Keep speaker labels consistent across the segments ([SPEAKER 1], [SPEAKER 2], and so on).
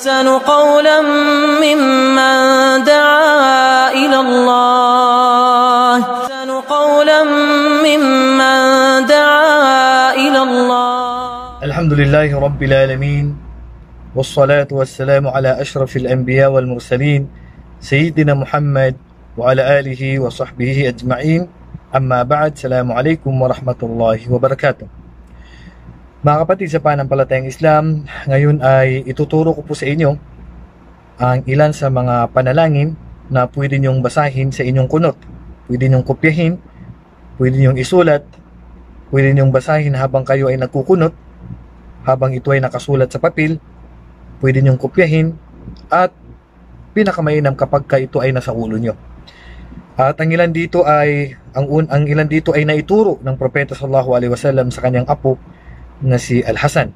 [SPEAKER 1] أحسن قولا ممن دعا إلى الله أحسن قولا ممن دعا إلى الله.
[SPEAKER 2] الحمد لله رب العالمين والصلاة والسلام على أشرف الأنبياء والمرسلين سيدنا محمد وعلى آله وصحبه أجمعين. أما بعد, Assalamualaikum warahmatullahi wabarakatuh. Mga kapatid sa pananampalatayang Islam, ngayon ay ituturo ko po sa inyo ang ilan sa mga panalangin na pwede nyong basahin sa inyong kunot. Pwede nyong kopyahin, pwede nyong isulat, pwede nyong basahin habang kayo ay nagkukunot, habang ito ay nakasulat sa papel, pwede nyong kopyahin, at pinakamainam kapag ka ito ay nasa ulo nyo. At ang ilan dito ay naituro ng Propeta sallallahu alaihi wasallam sa kanyang apo na si Al-Hasan.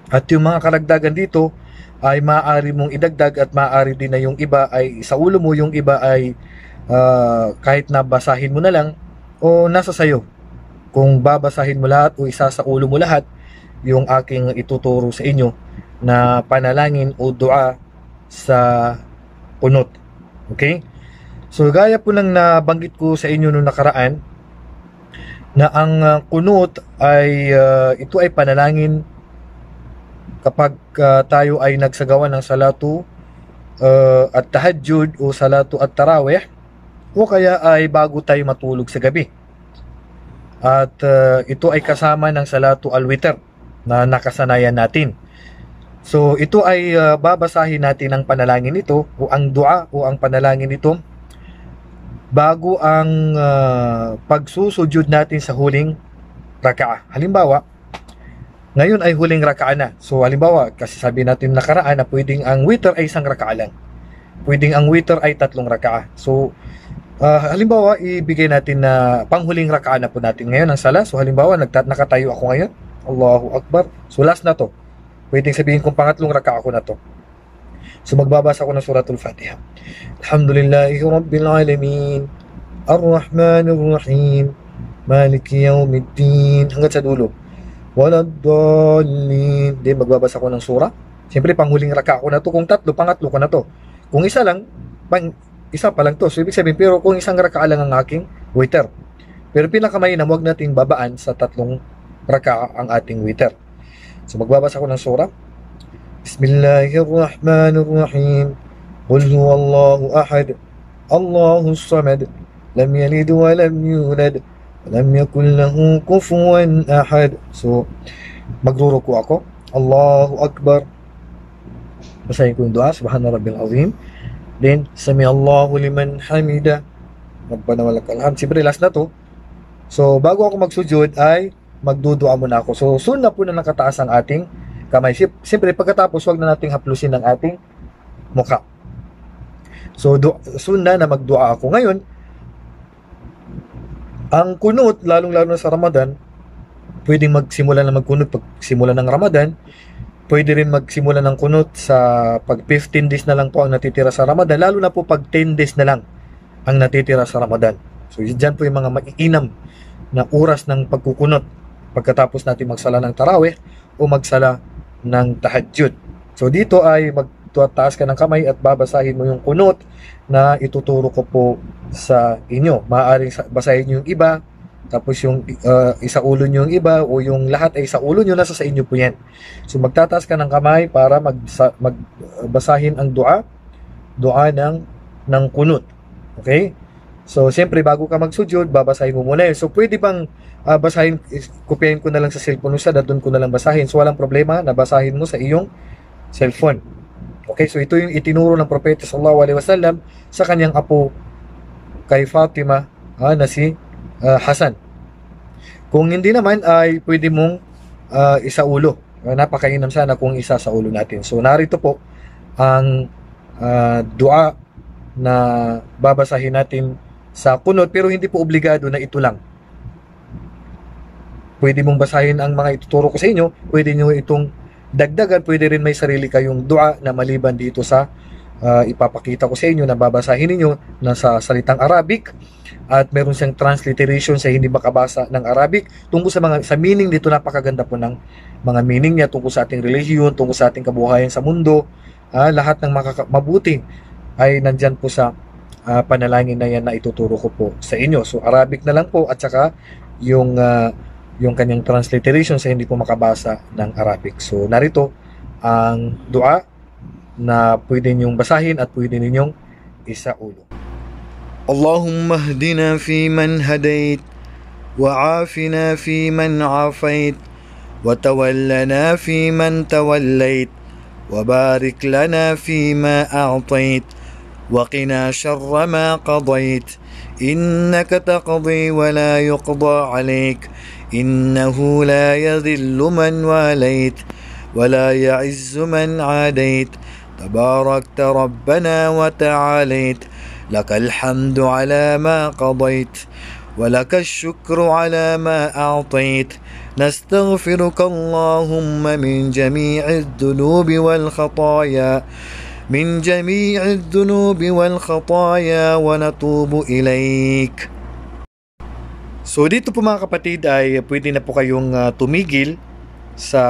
[SPEAKER 2] At yung mga karagdagan dito ay maaari mong idagdag at maaari din na yung iba ay sa ulo mo, yung iba ay kahit na basahin mo na lang o nasa sayo. Kung babasahin mo lahat o isa sa ulo mo lahat, yung aking ituturo sa inyo na panalangin o dua sa kunot. Okay? So gaya po ng nabanggit ko sa inyo noong nakaraan, na ang kunut ay ito ay panalangin kapag tayo ay nagsagawa ng salatu at tahajjud o salatu at tarawih, o kaya ay bago tayo matulog sa gabi. At ito ay kasama ng salatu al-witr na nakasanayan natin. So ito ay babasahin natin ang panalangin ito o ang dua o ang panalangin ito bago ang pagsusujud natin sa huling raka'a. Halimbawa, ngayon ay huling raka'a na. So halimbawa, kasi sabi natin nakaraan na pwedeng ang witr ay isang raka'a lang. Pwedeng ang witr ay 3 raka'a. So halimbawa, ibigay natin na panghuling raka'a na po natin ngayon ang sala. So halimbawa, nakatayo ako ngayon. Allahu Akbar. So last na to. Pwedeng sabihin kong pangatlong raka'a ko na to. So magbabasa ko ng suratul Fatiha. Alhamdulillahi Rabbil Alamin, Ar-Rahmanir Rahim, Maliki Yawmiddin, hanggang sa dulo. Waladdallin. Then magbabasa ko ng sura. Siyempre panghuling raka'a ko na to. Kung tatlo, pangatlo ko na to. Kung isa lang, isa pa lang to. So ibig sabihin, pero kung isang raka'a lang ang aking witr. Pero pinakamainam, huwag nating babaan sa 3 raka'a ang ating witr. So magbabasa ko ng sura. Bismillahirrahmanirrahim. Qul huwallahu ahad, Allahus samad, lam yalid wa lam yulad, wa lam yakul lahu kufuwan ahad. So magruruku ako. Allahu Akbar. Basahin ko yung dua, Subhana Rabbil Azim. Then Sami Allahu liman hamida, Rabbana walakal hamd. Siyempre last na to. So bago ako magsujud ay magdudua muna ako. So sunna po na nakataas ang ating kamay. Siyempre pagkatapos wag na nating haplusin ang ating mukha. So sunna na magdua ako. Ngayon, ang kunut, lalong-lalo na sa Ramadan, pwedeng magsimula na magkunut pag simula ng Ramadan. Pwede rin magsimula ng kunut sa pag 15 days na lang po ang natitira sa Ramadan, lalo na po pag 10 days na lang ang natitira sa Ramadan. So dyan po yung mga maiinam na oras ng pagkukunot pagkatapos natin magsala ng tarawih o magsala ng tahajjud. So dito ay magtataas ka ng kamay at babasahin mo yung kunot na ituturo ko po sa inyo. Maaaring basahin yung iba, tapos yung isa ulo nyo yung iba, o yung lahat ay sa ulo nyo, nasa sa inyo po yan. So magtataas ka ng kamay para magbasahin ang dua ng kunot. Okay? So siyempre bago ka magsujud, babasahin mo muna yun. So pwede bang basahin, kopyahin ko na lang sa cellphone mo siya, doon ko na lang basahin. So walang problema, nabasahin mo sa iyong cellphone. Okay, so ito yung itinuro ng Propeta sallallahu alaihi wasallam sa kanyang apo kay Fatima na si Hasan. Kung hindi naman ay pwede mong isa ulo. Napakainam sana kung isa sa ulo natin. So narito po ang dua na babasahin natin sa kunot, pero hindi po obligado na ito lang. Pwede mong basahin ang mga ituturo ko sa inyo, pwede nyo itong dagdagan, pwede rin may sarili kayong dua na maliban dito sa ipapakita ko sa inyo na babasahin ninyo na sa salitang Arabic, at meron siyang transliteration sa hindi makabasa ng Arabic tungkol sa meaning dito. Napakaganda po ng mga meaning niya tungkol sa ating relihiyon, tungkol sa ating kabuhayan sa mundo, lahat ng mabuti ay nandyan po sa panalangin na yan na ituturo ko po sa inyo. So Arabic na lang po at saka yung kanyang transliteration sa hindi po makabasa ng Arabic. So narito ang dua na pwede ninyong basahin at pwede ninyong isaulo. Allahumma hdina fi man hadait wa afina fi man afait wa tawallana fi man tawallait wa barik lana fi ma a'tait wa qina sharra ma qadait innaka taqdi wa la yuqda alayk innahu la yadhillu man walait wa la ya'izzu man adait تباركت ربنا وتعاليت لك الحمد على ما قضيت ولك الشكر على ما أعطيت نستغفرك اللهم من جميع الذنوب والخطايا ونتوب إليك. So dito po mga kapatid ay pwede na po kayong tumigil sa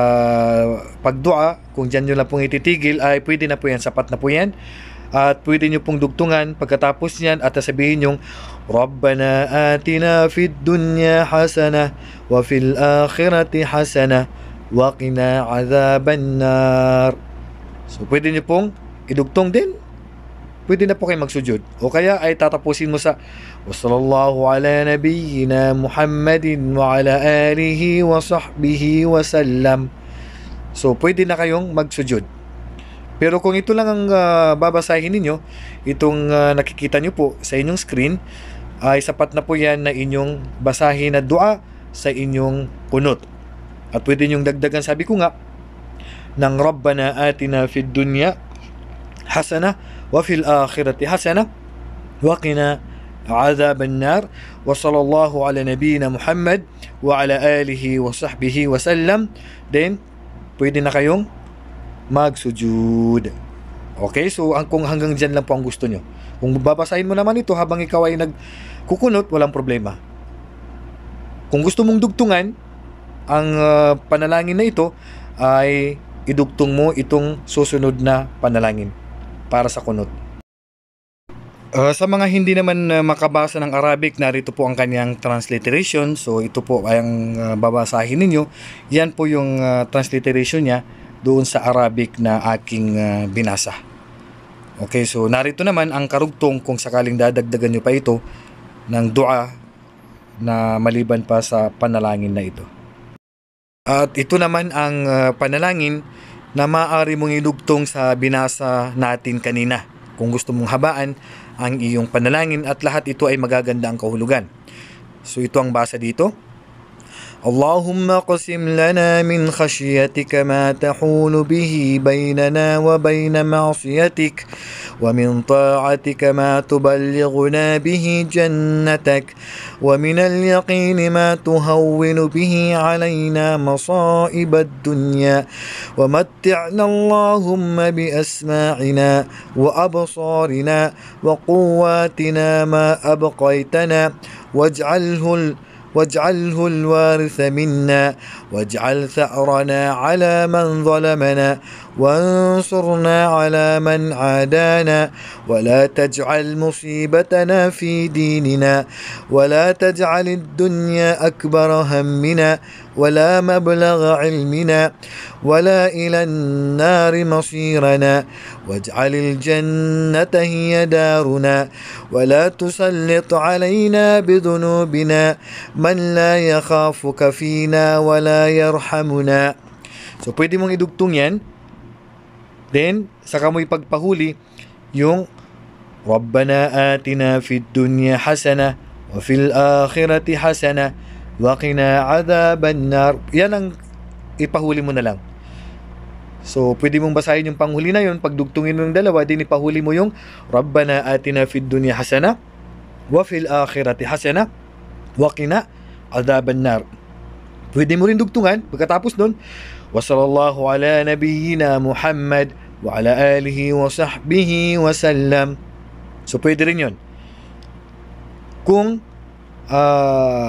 [SPEAKER 2] pagdua. Kung dyan nyo lang pong ititigil ay pwede na po yan, sapat na po yan. At pwede nyo pong dugtungan pagkatapos nyan at sabihin yung Rabbana atina fid dunya hasana wa fil akhirati hasana wa qina adhaban nar. So pwede nyo pong idugtong din. Pwede na po kayo magsujud. O kaya ay tatapusin mo sa wa sallallahu ala nabiyyina Muhammadin wa ala alihi wa sahbihi wa sallam. So pwede na kayong magsujud. Pero kung ito lang ang babasahin ninyo, itong nakikita nyo po sa inyong screen, ay sapat na po yan na inyong basahin na dua sa inyong kunut. At pwede nyong dagdagan, sabi ko nga, ng Rabbana atina fid dunya hasana wa fil akhirati hasana wa qina adhaban nar wa sallallahu ala nabiyyina Muhammad wa ala alihi wa sahbihi wa sallam. Then pwede na kayong magsujud. Okay, so kung hanggang dyan lang po ang gusto nyo. Kung babasahin mo naman ito habang ikaw ay nagkukunot, walang problema. Kung gusto mong dugtungan ang panalangin na ito, ay idugtong mo itong susunod na panalangin para sa kunot. Sa mga hindi naman makabasa ng Arabic, narito po ang kanyang transliteration. So ito po ay ang babasahin ninyo. Yan po yung transliteration niya doon sa Arabic na aking binasa. Okay, so narito naman ang karugtong kung sakaling dadagdagan nyo pa ito ng dua na maliban pa sa panalangin na ito. At ito naman ang panalangin na maaari mong idugtong sa binasa natin kanina. Kung gusto mong habaan ang iyong panalangin at lahat ito ay magaganda ang kahulugan. So ito ang basa dito. اللهم اقسم لنا من خشيتك ما تحول به بيننا وبين معصيتك ومن طاعتك ما تبلغنا به جنتك ومن اليقين ما تهون به علينا مصائب الدنيا ومتعنا اللهم بأسماعنا وأبصارنا وقواتنا ما أبقيتنا واجعله الوارث منا واجعل ثأرنا على من ظلمنا وانصرنا على من عادانا ولا تجعل مصيبتنا في ديننا ولا تجعل الدنيا أكبر همنا ولا مبلغ علمنا ولا إلى النار مصيرنا واجعل الجنة هي دارنا ولا تسلط علينا بذنوبنا من لا يخافك فينا ولا يرحمنا. So pwede mong idugtong yan. Then saka mo ipagpahuli yung Rabbana atina fid dunya hasana wa fil akhirati hasana wa qina adhaban nar. Yan ang ipahuli mo na lang. So pwede mong basahin yung panghuli na yun. Pagdugtungin mo yung dalawa, din ipahuli mo yung Rabbana atina fid dunya hasana wa fil akhirati hasana wa qina adhaban nar. Pwede mo rin dugtungan pagkatapos nun wa sallallahu ala nabiyyina Muhammad wa ala alihi wa sahbihi wa sallam. So pwede rin yun. Kung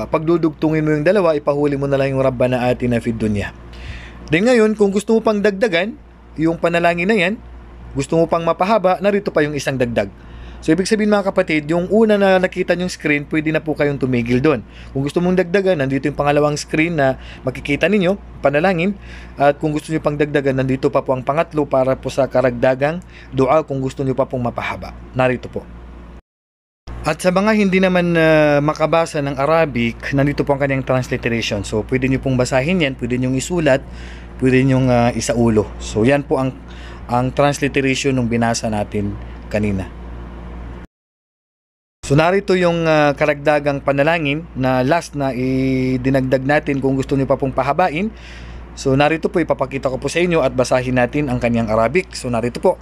[SPEAKER 2] pagdudugtungin mo yung dalawa, ipahuli mo na lang yung Rabbana atina fid dunya. Then ngayon, kung gusto mo pang dagdagan yung panalangin na yan, gusto mo pang mapahaba, narito pa yung isang dagdag. So, ibig sabihin mga kapatid, yung una na nakita yung screen, pwede na po kayong tumigil doon. Kung gusto mong dagdagan, nandito yung pangalawang screen na makikita ninyo, panalangin. At kung gusto nyo pang dagdagan, nandito pa po ang pangatlo para po sa karagdagang dua kung gusto nyo pa pong mapahaba. Narito po. At sa mga hindi naman makabasa ng Arabic, nandito po ang kanyang transliteration. So, pwede nyo pong basahin yan, pwede nyo isulat, pwede nyo isaulo. So, yan po ang transliteration ng binasa natin kanina. So, narito yung karagdagang panalangin na last na idinagdag natin kung gusto nyo pa pong pahabain. So, narito po, ipapakita ko po sa inyo at basahin natin ang kanyang Arabic. So, narito po.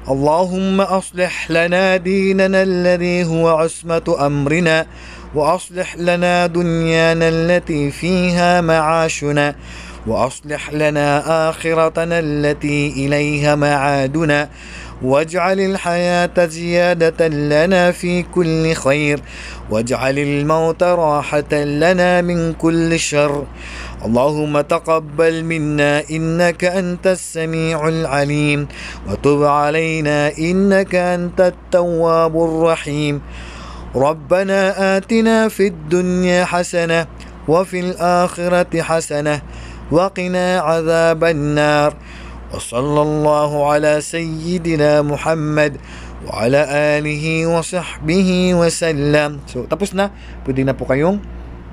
[SPEAKER 2] اللهم أصلح لنا ديننا الذي هو عصمة أمرنا وأصلح لنا دنيانا التي فيها معاشنا وأصلح لنا آخرتنا التي إليها معادنا واجعل الحياة زيادة لنا في كل خير واجعل الموت راحة لنا من كل شر اللهم تقبل منا إنك أنت السميع العليم وتب علينا إنك أنت التواب الرحيم ربنا آتنا في الدنيا حسنة وفي الآخرة حسنة وقنا عذاب النار وصلى الله على سيدنا محمد وعلى آله وصحبه وسلم. So, tapos na. Pwede na po kayong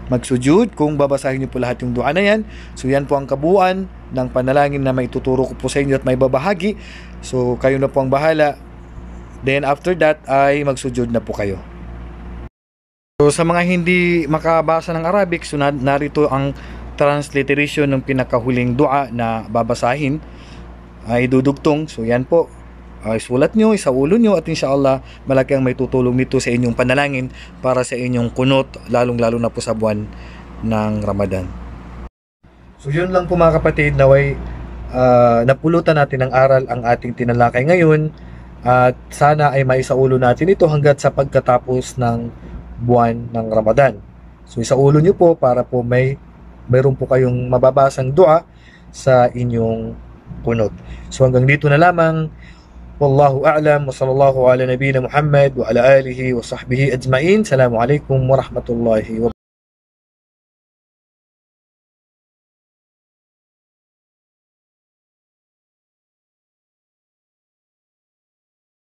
[SPEAKER 2] magsujud kung babasahin niyo po lahat yung dua na yan. So, yan po ang kabuuan ng panalangin na may tuturo ko po sa inyo at may babahagi. So, kayo na po ang bahala. Then, after that, ay magsujud na po kayo. So, sa mga hindi makabasa ng Arabic, so narito ang transliteration ng pinakahuling dua na babasahin ay dudugtong. So, yan po. Isulat nyo, isaulo nyo at inshallah malaki ang may tutulong nito sa inyong panalangin para sa inyong kunot, lalong-lalo na po sa buwan ng Ramadan. So yun lang po mga kapatid, naway napulutan natin ng aral ang ating tinalakay ngayon at sana ay maisaulo natin ito hanggat sa pagkatapos ng buwan ng Ramadan. So isaulo nyo po para po mayroon po kayong mababasang dua sa inyong kunot. So hanggang dito na lamang. والله أعلم وصلى الله على نبينا محمد وعلى آله وصحبه أجمعين. السلام عليكم ورحمة الله وبركاته.